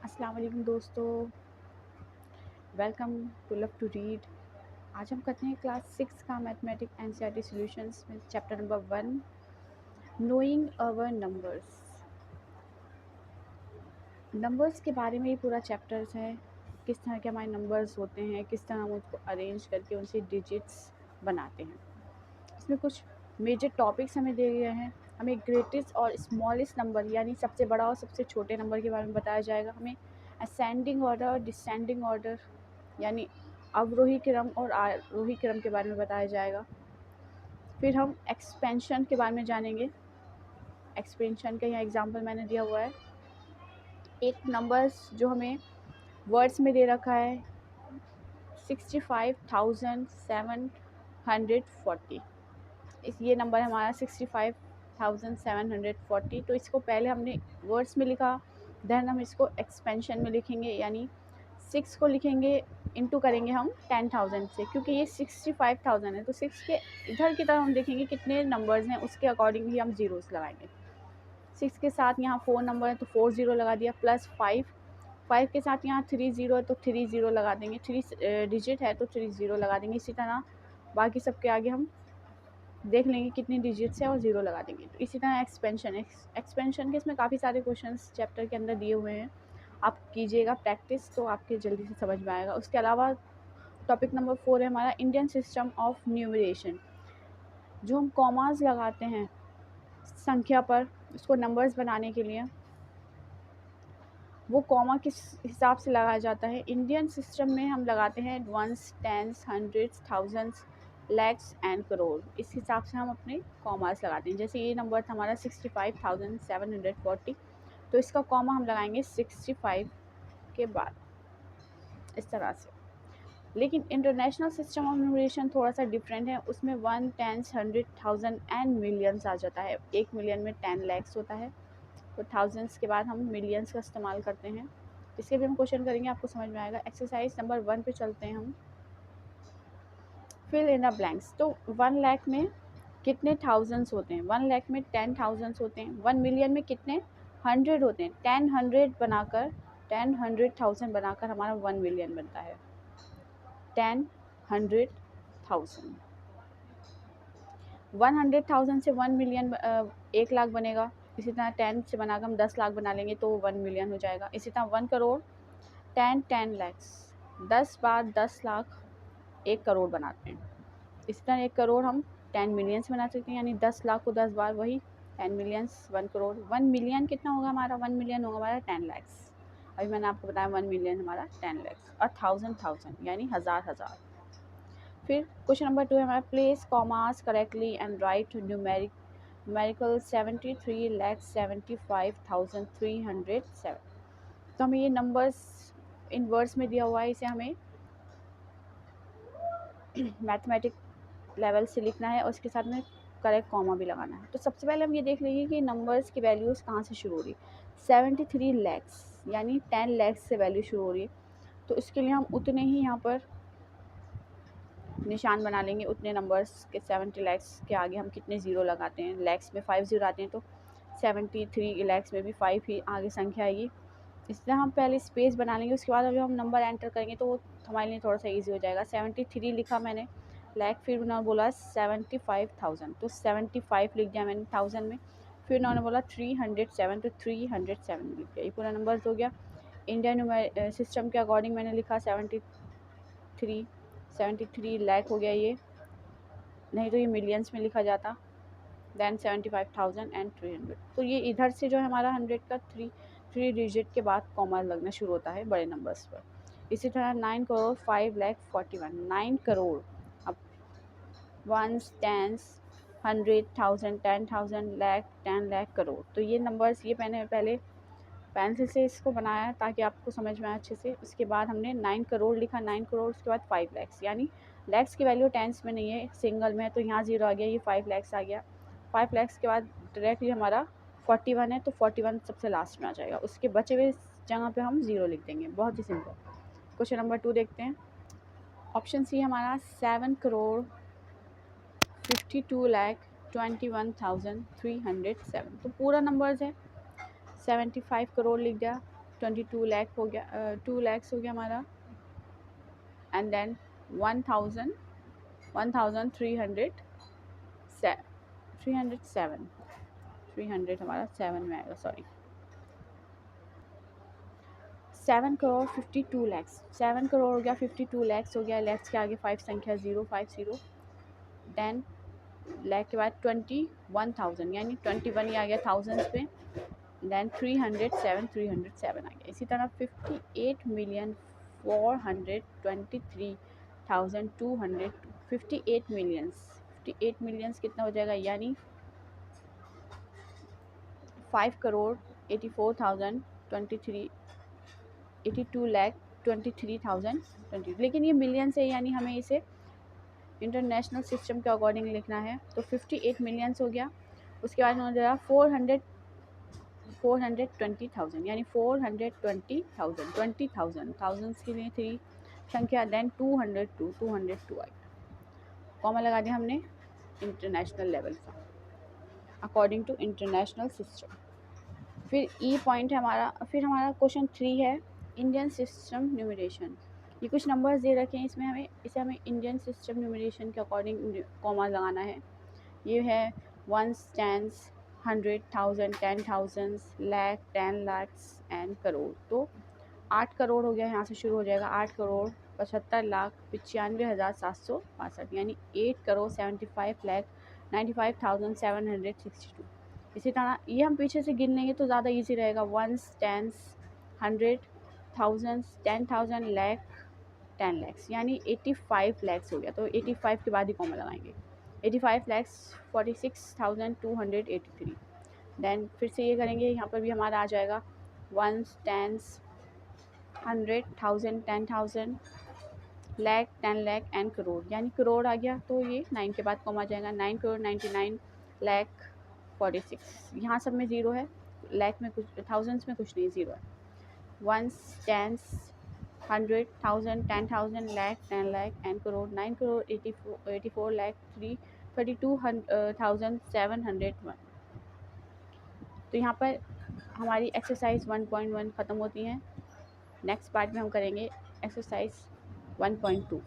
अस्सलाम वालेकुम दोस्तों, welcome to love to read. आज हम करते हैं क्लास 6 का मैथमेटिक एनसीईआरटी सॉल्यूशंस में chapter number 1, knowing our numbers. Numbers के बारे में ही पूरा चैप्टर्स है, किस तरह के हमारे नंबर्स होते हैं, किस तरह हम उसको अरेंज करके उनसे डिजिट्स बनाते हैं। इसमें कुछ मेजर टॉपिक्स हमें दिए गए हैं। हमें ग्रेटेस्ट और स्मॉलेस्ट नंबर यानी सबसे बड़ा और सबसे छोटे नंबर के बारे में बताया जाएगा। हमें असेंडिंग ऑर्डर और डिसेंडिंग ऑर्डर यानी अवरोही क्रम और आरोही क्रम के बारे में बताया जाएगा। फिर हम एक्सपेंशन के बारे में जानेंगे। एक्सपेंशन का यहाँ एग्जांपल मैंने दिया हुआ है। एक नंबर्स जो हमें वर्ड्स में दे रखा है 65,740। ये नंबर हमारा 65,740। तो इसको पहले हमने वर्ड्स में लिखा, देन हम इसको एक्सपेंशन में लिखेंगे, यानी 6 को लिखेंगे इंटू करेंगे हम 10,000 से, क्योंकि ये 65,000 है। तो 6 के इधर की तरफ हम देखेंगे कितने नंबर्स हैं, उसके अकॉर्डिंग ही हम जीरोस लगाएंगे। 6 के साथ यहाँ 4 नंबर है तो 4 ज़ीरो लगा दिया, प्लस 5 के साथ यहाँ 3 ज़ीरो है तो 3 ज़ीरो लगा देंगे, 3 डिजिट है तो 3 ज़ीरो लगा देंगे। इसी तरह बाकी सबके आगे हम देख लेंगे कितनी डिजिट्स है और ज़ीरो लगा देंगे। तो इसी तरह एक्सपेंशन के इसमें काफ़ी सारे क्वेश्चंस चैप्टर के अंदर दिए हुए हैं, आप कीजिएगा प्रैक्टिस तो आपके जल्दी से समझ में आएगा। उसके अलावा टॉपिक नंबर 4 है हमारा इंडियन सिस्टम ऑफ न्यूमरेशन। जो हम कॉमास लगाते हैं संख्या पर उसको नंबर्स बनाने के लिए, वो कॉमा किस हिसाब से लगाया जाता है। इंडियन सिस्टम में हम लगाते हैं ones, tens, hundreds, thousands, lakhs and crore. इस हिसाब से हम अपने कॉमास लगाते हैं। जैसे ये नंबर था हमारा 65,740, तो इसका कॉमा हम लगाएंगे 65 के बाद, इस तरह से। लेकिन इंटरनेशनल सिस्टम ऑफ न्यूमरेशन थोड़ा सा डिफरेंट है। उसमें 1, टेंस, 100, 1000 एंड मिलियंस आ जाता है। 1 मिलियन में 10 लैक्स होता है, तो थाउजेंड्स के बाद हम मिलियंस का इस्तेमाल करते हैं। इसके भी हम क्वेश्चन करेंगे, आपको समझ में आएगा। एक्सरसाइज नंबर 1 पे चलते हैं हम। Fill in the blanks. तो 1 लाख में कितने थाउजेंड्स होते हैं? 1 लाख में 10 थाउजेंड्स होते हैं। 1 मिलियन में कितने 100 होते हैं? 10 100 बनाकर 10 100,000 बनाकर हमारा 1 मिलियन बनता है। 10 100,000, 100,000 से 1 मिलियन 1 लाख बनेगा। इसी तरह 10 से बनाकर हम 10 लाख बना लेंगे तो 1 मिलियन हो जाएगा। इसी तरह 1 करोड़ 10 लैक्स, 10 बार 10 लाख 1 करोड़ बनाते हैं। इसी तरह 1 करोड़ हम 10 मिलियंस बना सकते हैं, यानी 10 लाख को 10 बार वही 10 मिलियंस। 1 करोड़ 1 मिलियन कितना होगा हमारा? 1 मिलियन होगा हमारा 10 लैक्स। अभी मैंने आपको बताया 1 मिलियन हमारा 10 लैक्स, और 1000 यानी हज़ार। फिर क्वेश्चन नंबर 2 है हमारा, place commas correctly and right numerical 73,75,307। तो हमें ये नंबर्स इन वर्ड्स में दिया हुआ है, इसे हमें मैथमेटिक लेवल से लिखना है और उसके साथ में करेक्ट कॉमा भी लगाना है। तो सबसे पहले हम ये देख लेंगे कि नंबर्स की वैल्यूज़ कहाँ से शुरू हो रही है। 73 लैक्स यानी 10 लैक्स से वैल्यू शुरू हो रही है, तो इसके लिए हम उतने ही यहाँ पर निशान बना लेंगे। उतने नंबर्स के 70 लैक्स के आगे हम कितने ज़ीरो लगाते हैं। लैक्स में 5 ज़ीरो आते हैं, तो 73 लैक्स में भी 5 ही आगे संख्या आएगी। इस तरह हम पहले स्पेस बना लेंगे, उसके बाद जब हम नंबर एंटर करेंगे तो वो हमारे लिए थोड़ा सा ईजी हो जाएगा। 73 लिखा मैंने लैख, फिर उन्होंने बोला 75,000 तो 75 लिख दिया मैंने 1000 में। फिर उन्होंने बोला 307 तो 307 लिख दिया। ये पूरा नंबर हो गया। इंडियन सिस्टम के अकॉर्डिंग मैंने लिखा 73 लाख हो गया ये, नहीं तो ये मिलियंस में लिखा जाता। दैन 75,300। तो ये इधर से जो है हमारा 100 का 3 डिजिट के बाद कॉमा लगना शुरू होता है बड़े नंबर्स पर। इसी तरह 9 करोड़ 5,41,000, 9 करोड़। अब वंस, टेंस, 100, 1000, 10,000, लाख, 10 लाख, करोड़। तो ये नंबर्स ये मैंने पहले पेंसिल से इसको बनाया ताकि आपको समझ में आए अच्छे से। उसके बाद हमने 9 करोड़ लिखा, 9 करोड़ उसके बाद 5 लैक्स, यानी लैक्स की वैल्यू टेंस में नहीं है, सिंगल में है, तो यहाँ ज़ीरो आ गया, ये 5 लैक्स आ गया। 5 लैक्स के बाद डायरेक्टली हमारा 41 है, तो 41 सबसे लास्ट में आ जाएगा। उसके बचे हुए जगह पे हम ज़ीरो लिख देंगे, बहुत ही सिंपल। क्वेश्चन नंबर 2 देखते हैं। ऑप्शन सी हमारा 7 करोड़ 52,21,307। तो पूरा नंबर्स है, 75 करोड़ लिख दिया, 22 लाख हो गया, 2 lakhs हो गया हमारा, एंड देन 1300 300 हमारा 7 में आएगा, सॉरी 7 करोड़ 52 लैक्स, 7 करोड़ हो गया, 52 लैक्स हो गया, लैक्स के आगे 5 संख्या 050, देन लैख के बाद 21,000 यानी 21 ही आ गया थाउजेंड्स पे, देन 307 आ गया। इसी तरह 58,423,200, 58 मिलियंस कितना हो जाएगा, यानी 5 करोड़ 82 लाख 23,020, लेकिन ये मिलियन से, यानी हमें इसे इंटरनेशनल सिस्टम के अकॉर्डिंग लिखना है। तो 58 मिलियंस हो गया, उसके बाद हो जाएगा 420,000 यानी 420,000 थाउजेंड्स के लिए 3 संख्या, देन 202 आएगा, कॉमा लगा दिया हमने इंटरनेशनल लेवल का, अकॉर्डिंग टू इंटरनेशनल सिस्टम। फिर ई पॉइंट है हमारा, फिर हमारा क्वेश्चन 3 है इंडियन सिस्टम न्यूमरेशन। ये कुछ नंबर्स दे रखे हैं, इसमें हमें इंडियन सिस्टम न्यूमरेशन के अकॉर्डिंग कॉमा लगाना है। ये है 1s, 10s, 100, 1000, 10,000, lakh, 10 lakhs and crore. तो 8 करोड़ हो गया, यहाँ से शुरू हो जाएगा, 8 करोड़ 75,95,762 यानी 8 करोड़ 75,95,762। इसी तरह ये हम पीछे से गिन लेंगे तो ज़्यादा इजी रहेगा, 1s, 10s, 100, 1000, 10,000, लाख, 10 lakhs यानी 85 lakhs हो गया। तो 85 के बाद ही कॉमा लगाएंगे, 85,46,283। देन फिर से ये करेंगे, यहाँ पर भी हमारा आ जाएगा 1s, 10s, 100, 1000, 10,000, lakh, 10 lakh and crore, यानी करोड़ आ गया तो ये 9 के बाद कॉमा जाएगा, 9 करोड़ 99 लाख 46। यहाँ सब में ज़ीरो है, लाख में कुछ, थाउजेंड्स में कुछ नहीं, ज़ीरो है। 1s, 10s, 100, 1000, 10,000, lakh, 10 lakh and crore, 9 crore 84 lakh 32,701। तो यहाँ पर हमारी एक्सरसाइज 1.1 ख़त्म होती है। नेक्स्ट पार्ट में हम करेंगे एक्सरसाइज 1.2।